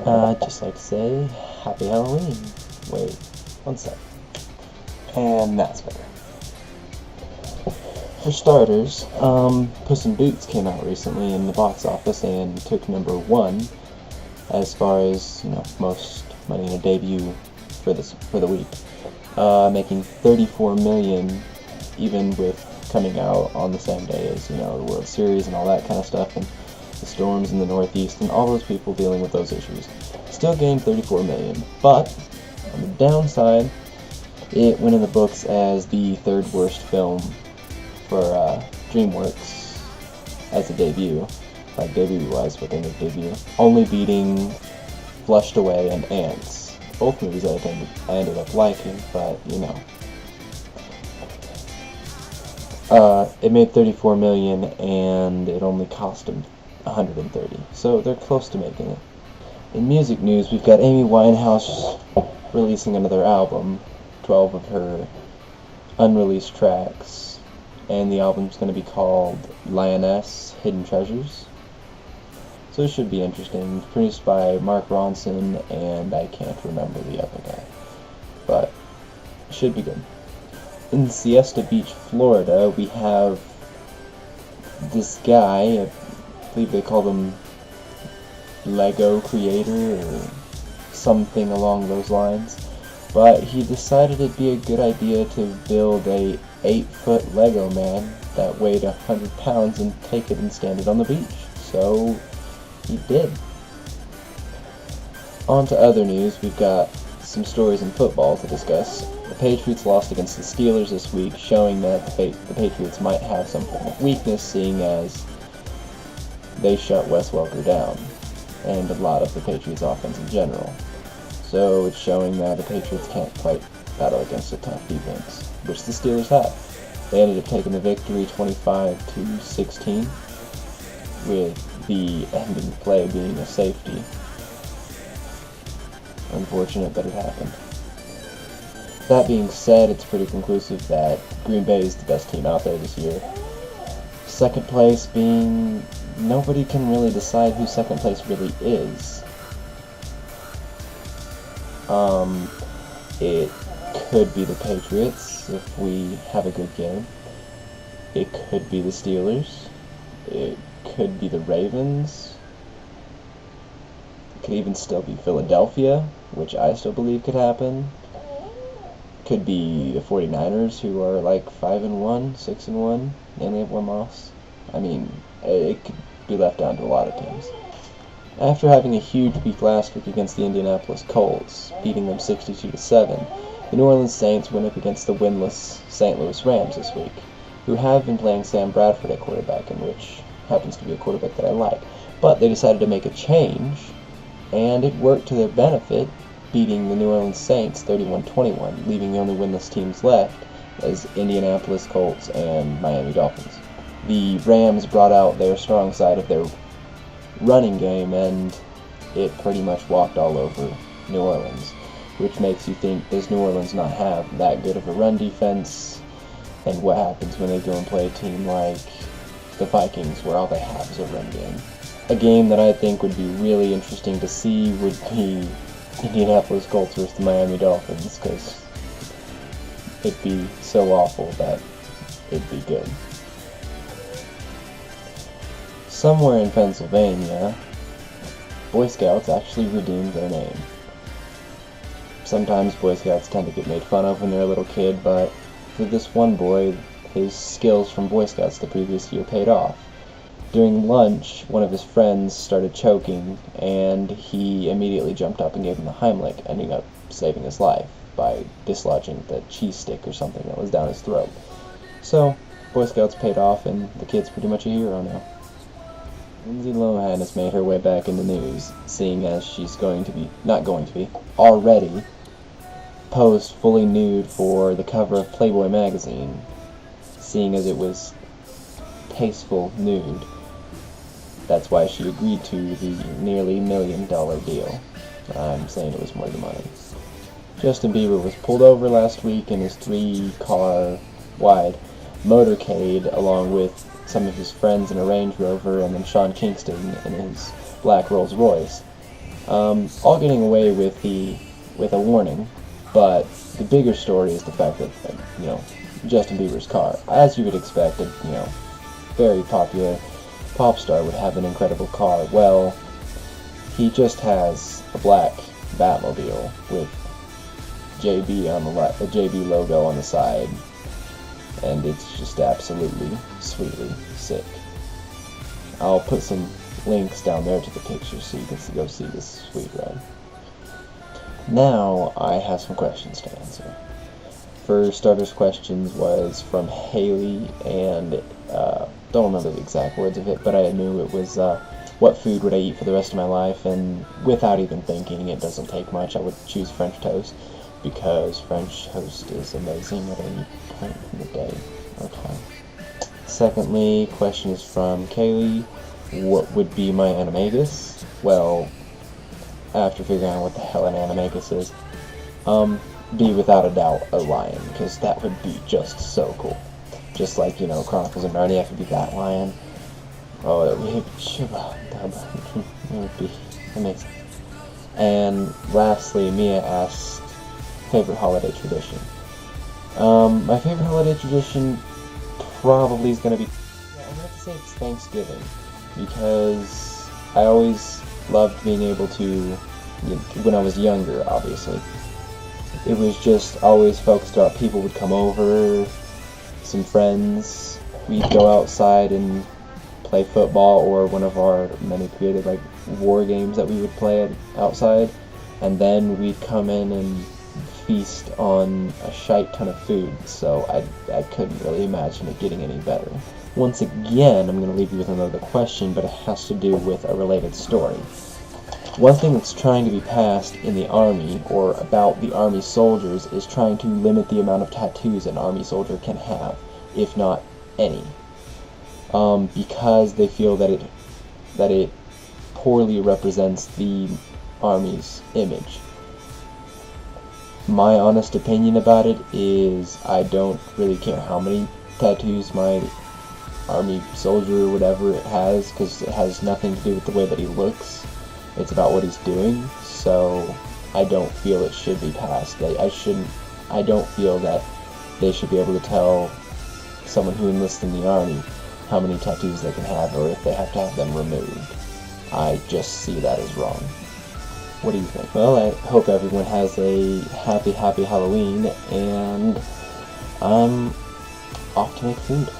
I'd just like to say Happy Halloween. Wait, one sec. And that's better. For starters, Puss in Boots came out recently in the box office and took number one as far as, most money in a debut for the week, making 34 million, even with coming out on the same day as the World Series and all that kind of stuff, and the storms in the Northeast and all those people dealing with those issues. Still gained 34 million, but on the downside, it went in the books as the third worst film for DreamWorks as a debut, like debut-wise, what they made debut, only beating Flushed Away and Ants. Both movies I ended up liking, but it made 34 million and it only cost them 130, so they're close to making it. In music news, we've got Amy Winehouse releasing another album, 12 of her unreleased tracks, and the album's going to be called Lioness Hidden Treasures. So it should be interesting. Produced by Mark Ronson, and I can't remember the other guy, but it should be good. In Siesta Beach, Florida, we have this guy, I believe they call him Lego Creator or something along those lines, but he decided it'd be a good idea to build a 8-foot Lego man that weighed 100 pounds and take it and stand it on the beach. So he did. On to other news, we've got some stories in football to discuss. The Patriots lost against the Steelers this week, showing that the Patriots might have some form of weakness, seeing as they shut Wes Welker down, and a lot of the Patriots offense in general. So it's showing that the Patriots can't quite battle against a tough defense, which the Steelers have. They ended up taking the victory 25-16, with the ending play being a safety. Unfortunate, but it happened. That being said, it's pretty conclusive that Green Bay is the best team out there this year. Second place being, nobody can really decide who second place really is. It could be the Patriots if we have a good game. It could be the Steelers. It could be the Ravens. It could even still be Philadelphia, which I still believe could happen. Could be the 49ers, who are like 5-1, 6-1, they only have one loss. I mean, it could be left down to a lot of teams. After having a huge week last week against the Indianapolis Colts, beating them 62-7, the New Orleans Saints went up against the winless St. Louis Rams this week, who have been playing Sam Bradford at quarterback, and which happens to be a quarterback that I like. But they decided to make a change, and it worked to their benefit, beating the New Orleans Saints 31-21, leaving the only winless teams left as Indianapolis Colts and Miami Dolphins. The Rams brought out their strong side of their running game, and it pretty much walked all over New Orleans, which makes you think, does New Orleans not have that good of a run defense? And what happens when they go and play a team like the Vikings, where all they have is a run game? A game that I think would be really interesting to see would be Indianapolis Colts versus the Miami Dolphins, because it'd be so awful that it'd be good. Somewhere in Pennsylvania, Boy Scouts actually redeemed their name. Sometimes Boy Scouts tend to get made fun of when they're a little kid, but for this one boy, his skills from Boy Scouts the previous year paid off. During lunch, one of his friends started choking, and he immediately jumped up and gave him the Heimlich, ending up saving his life by dislodging the cheese stick or something that was down his throat. So, Boy Scouts paid off, and the kid's pretty much a hero now. Lindsay Lohan has made her way back in the news, seeing as she's already posed fully nude for the cover of Playboy magazine, seeing as it was tasteful nude. That's why she agreed to the nearly $1 million deal. I'm saying it was more than money. Justin Bieber was pulled over last week in his 3-car wide motorcade along with some of his friends in a Range Rover, and then Sean Kingston in his black Rolls Royce. All getting away with a warning, but the bigger story is the fact that, Justin Bieber's car, as you would expect, a, very popular pop star would have an incredible car. Well, he just has a black Batmobile with JB on the JB logo on the side, and it's just absolutely sweetly sick. I'll put some links down there to the pictures so you can go see this sweet ride. Now I have some questions to answer. For starters, questions was from Haley, and don't remember the exact words of it, but I knew it was what food would I eat for the rest of my life, and without even thinking, it doesn't take much, I would choose French toast, because French toast is amazing at any point in the day or time. Secondly, question is from Kaylee, what would be my animagus? Well, after figuring out what the hell an animagus is, be without a doubt a lion, because that would be just so cool. Just like, Chronicles of Narnia could be that lion. Oh, it would be amazing. And lastly, Mia asked, favorite holiday tradition. My favorite holiday tradition probably is going to be, I'm going to have to say it's Thanksgiving, because I always loved being able to, when I was younger, obviously, it was just always focused about people would come over, some friends, we'd go outside and play football or one of our many creative war games that we would play outside, and then we'd come in and feast on a shite ton of food, so I couldn't really imagine it getting any better. Once again, I'm going to leave you with another question, but it has to do with a related story. One thing that's trying to be passed in the Army, or about the Army soldiers, is trying to limit the amount of tattoos an Army soldier can have, if not any. Because they feel that it poorly represents the Army's image. My honest opinion about it is I don't really care how many tattoos my Army soldier or whatever it has, because it has nothing to do with the way that he looks. It's about what he's doing, so I don't feel it should be passed. I don't feel that they should be able to tell someone who enlists in the Army how many tattoos they can have, or if they have to have them removed. I just see that as wrong. What do you think? Well, I hope everyone has a happy Halloween, and I'm off to make food.